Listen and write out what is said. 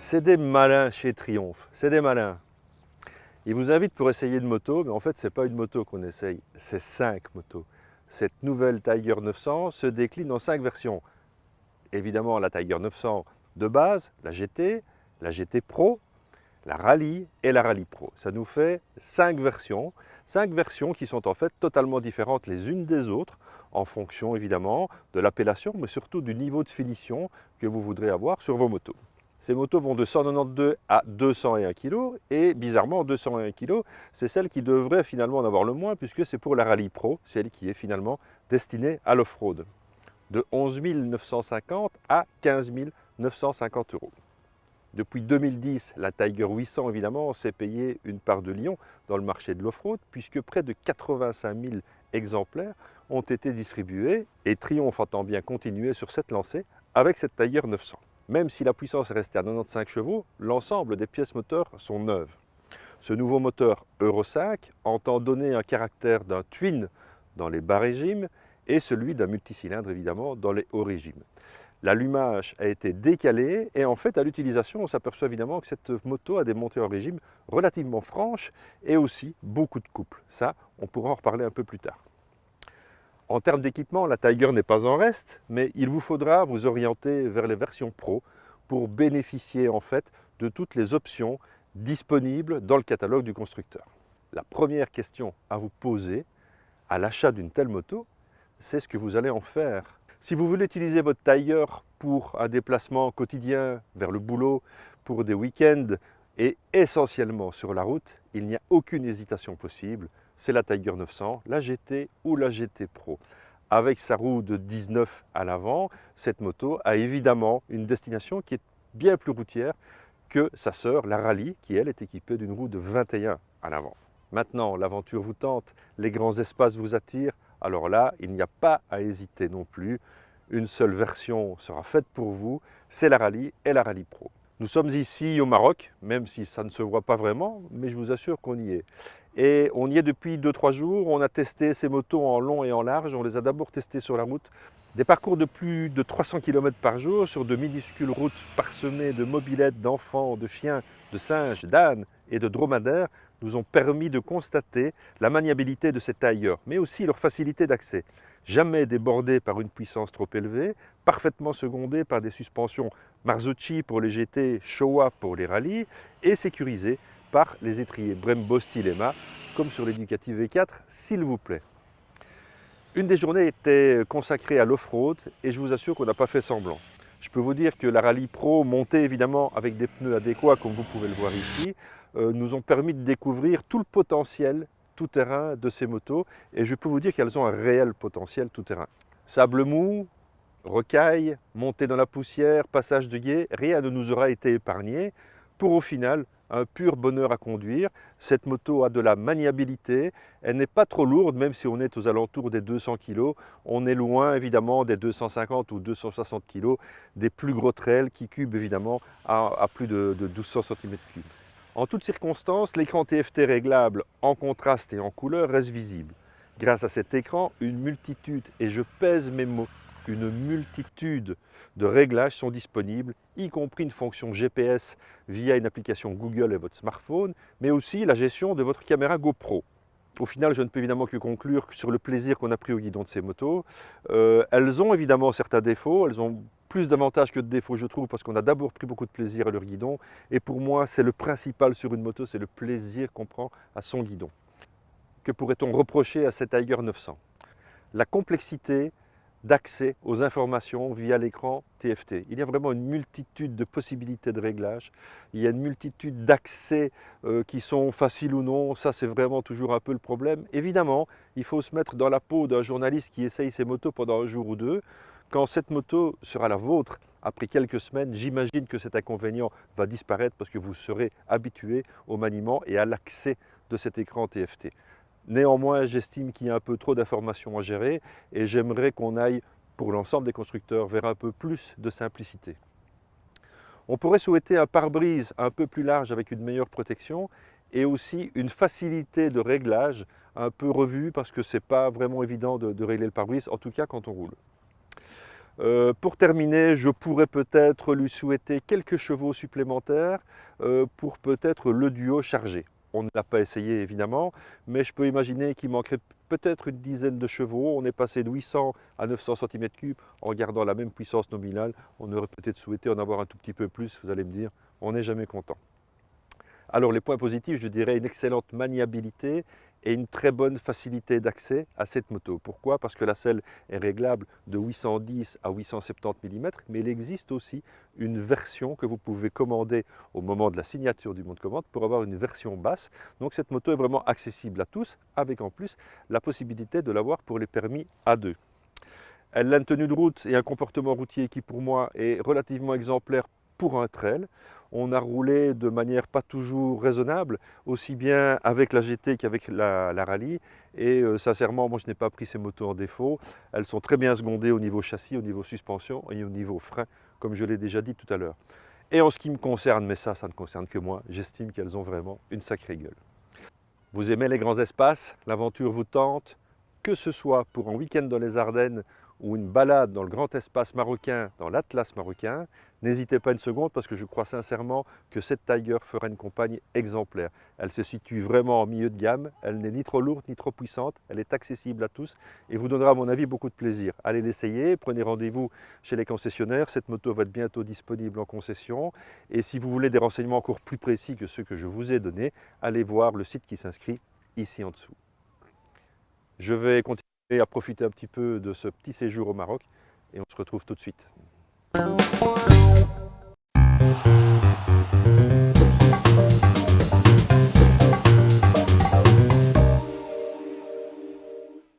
C'est des malins chez Triumph, c'est des malins. Ils vous invitent pour essayer une moto, mais en fait, ce n'est pas une moto qu'on essaye, c'est 5 motos. Cette nouvelle Tiger 900 se décline en 5 versions. Évidemment, la Tiger 900 de base, la GT Pro, la Rally et la Rally Pro. Ça nous fait 5 versions qui sont en fait totalement différentes les unes des autres, en fonction évidemment de l'appellation, mais surtout du niveau de finition que vous voudrez avoir sur vos motos. Ces motos vont de 192 à 201 kg et bizarrement 201 kg, c'est celle qui devrait finalement en avoir le moins puisque c'est pour la Rally Pro, celle qui est finalement destinée à l'off-road. De 11 950 à 15 950 €. Depuis 2010, la Tiger 800 évidemment s'est payée une part de lion dans le marché de l'off-road puisque près de 85 000 exemplaires ont été distribués et Triumph entend bien continuer sur cette lancée avec cette Tiger 900. Même si la puissance est restée à 95 chevaux, l'ensemble des pièces moteurs sont neuves. Ce nouveau moteur Euro 5 entend donner un caractère d'un twin dans les bas régimes et celui d'un multicylindre évidemment dans les hauts régimes. L'allumage a été décalé et en fait à l'utilisation on s'aperçoit évidemment que cette moto a des montées en régime relativement franches et aussi beaucoup de couple. Ça, on pourra en reparler un peu plus tard. En termes d'équipement, la Tiger n'est pas en reste, mais il vous faudra vous orienter vers les versions Pro pour bénéficier en fait de toutes les options disponibles dans le catalogue du constructeur. La première question à vous poser à l'achat d'une telle moto, c'est ce que vous allez en faire. Si vous voulez utiliser votre Tiger pour un déplacement quotidien vers le boulot, pour des week-ends et essentiellement sur la route, il n'y a aucune hésitation possible. C'est la Tiger 900, la GT ou la GT Pro. Avec sa roue de 19 à l'avant, cette moto a évidemment une destination qui est bien plus routière que sa sœur, la Rally, qui elle est équipée d'une roue de 21 à l'avant. Maintenant, l'aventure vous tente, les grands espaces vous attirent, alors là, il n'y a pas à hésiter non plus. Une seule version sera faite pour vous, c'est la Rally et la Rally Pro. Nous sommes ici au Maroc, même si ça ne se voit pas vraiment, mais je vous assure qu'on y est. Et on y est depuis 2-3 jours, on a testé ces motos en long et en large, on les a d'abord testées sur la route. Des parcours de plus de 300 km par jour sur de minuscules routes parsemées de mobylettes, d'enfants, de chiens, de singes, d'ânes et de dromadaires nous ont permis de constater la maniabilité de ces Tiger, mais aussi leur facilité d'accès. Jamais débordé par une puissance trop élevée, parfaitement secondé par des suspensions Marzocchi pour les GT, Showa pour les rallyes et sécurisé par les étriers Brembo Stylema, comme sur les Ducati V4, s'il vous plaît. Une des journées était consacrée à l'off-road et je vous assure qu'on n'a pas fait semblant. Je peux vous dire que la Rally Pro, montée évidemment avec des pneus adéquats, comme vous pouvez le voir ici, nous ont permis de découvrir tout le potentiel tout-terrain de ces motos et je peux vous dire qu'elles ont un réel potentiel tout-terrain. Sable mou, rocailles, montée dans la poussière, passage de gué, rien ne nous aura été épargné pour au final un pur bonheur à conduire. Cette moto a de la maniabilité, elle n'est pas trop lourde même si on est aux alentours des 200 kg. On est loin évidemment des 250 ou 260 kg, des plus gros trails qui cubent évidemment à plus de 1200 cm3. En toutes circonstances, l'écran TFT réglable en contraste et en couleur reste visible. Grâce à cet écran, une multitude, et je pèse mes mots, une multitude de réglages sont disponibles, y compris une fonction GPS via une application Google et votre smartphone, mais aussi la gestion de votre caméra GoPro. Au final, je ne peux évidemment que conclure sur le plaisir qu'on a pris au guidon de ces motos. Elles ont évidemment certains défauts, elles ont plus d'avantages que de défauts, je trouve, parce qu'on a d'abord pris beaucoup de plaisir à leur guidon. Et pour moi, c'est le principal sur une moto, c'est le plaisir qu'on prend à son guidon. Que pourrait-on reprocher à cette Tiger 900? La complexité d'accès aux informations via l'écran TFT. Il y a vraiment une multitude de possibilités de réglage. Il y a une multitude d'accès qui sont faciles ou non. Ça, c'est vraiment toujours un peu le problème. Évidemment, il faut se mettre dans la peau d'un journaliste qui essaye ses motos pendant un jour ou deux. Quand cette moto sera la vôtre, après quelques semaines, j'imagine que cet inconvénient va disparaître parce que vous serez habitué au maniement et à l'accès de cet écran TFT. Néanmoins, j'estime qu'il y a un peu trop d'informations à gérer et j'aimerais qu'on aille, pour l'ensemble des constructeurs, vers un peu plus de simplicité. On pourrait souhaiter un pare-brise un peu plus large avec une meilleure protection et aussi une facilité de réglage un peu revue parce que ce n'est pas vraiment évident de régler le pare-brise, en tout cas quand on roule. Pour terminer, je pourrais peut-être lui souhaiter quelques chevaux supplémentaires pour peut-être le duo chargé. On ne l'a pas essayé évidemment, mais je peux imaginer qu'il manquerait peut-être une dizaine de chevaux. On est passé de 800 à 900 cm3 en gardant la même puissance nominale. On aurait peut-être souhaité en avoir un tout petit peu plus, vous allez me dire, on n'est jamais content. Alors les points positifs, je dirais une excellente maniabilité et une très bonne facilité d'accès à cette moto. Pourquoi? Parce que la selle est réglable de 810 à 870 mm, mais il existe aussi une version que vous pouvez commander au moment de la signature du bon de commande pour avoir une version basse. Donc cette moto est vraiment accessible à tous, avec en plus la possibilité de l'avoir pour les permis A2. Elle a une tenue de route et un comportement routier qui pour moi est relativement exemplaire pour un trail. On a roulé de manière pas toujours raisonnable, aussi bien avec la GT qu'avec la rallye. Et sincèrement, moi je n'ai pas pris ces motos en défaut. Elles sont très bien secondées au niveau châssis, au niveau suspension et au niveau frein, comme je l'ai déjà dit tout à l'heure. Et en ce qui me concerne, mais ça ne concerne que moi, j'estime qu'elles ont vraiment une sacrée gueule. Vous aimez les grands espaces, l'aventure vous tente, que ce soit pour un week-end dans les Ardennes ou une balade dans le grand espace marocain, dans l'Atlas marocain, n'hésitez pas une seconde parce que je crois sincèrement que cette Tiger fera une compagne exemplaire. Elle se situe vraiment en milieu de gamme, elle n'est ni trop lourde ni trop puissante, elle est accessible à tous et vous donnera à mon avis beaucoup de plaisir. Allez l'essayer, prenez rendez-vous chez les concessionnaires, cette moto va être bientôt disponible en concession et si vous voulez des renseignements encore plus précis que ceux que je vous ai donnés, allez voir le site qui s'inscrit ici en dessous. Je vais continuer à profiter un petit peu de ce petit séjour au Maroc et on se retrouve tout de suite.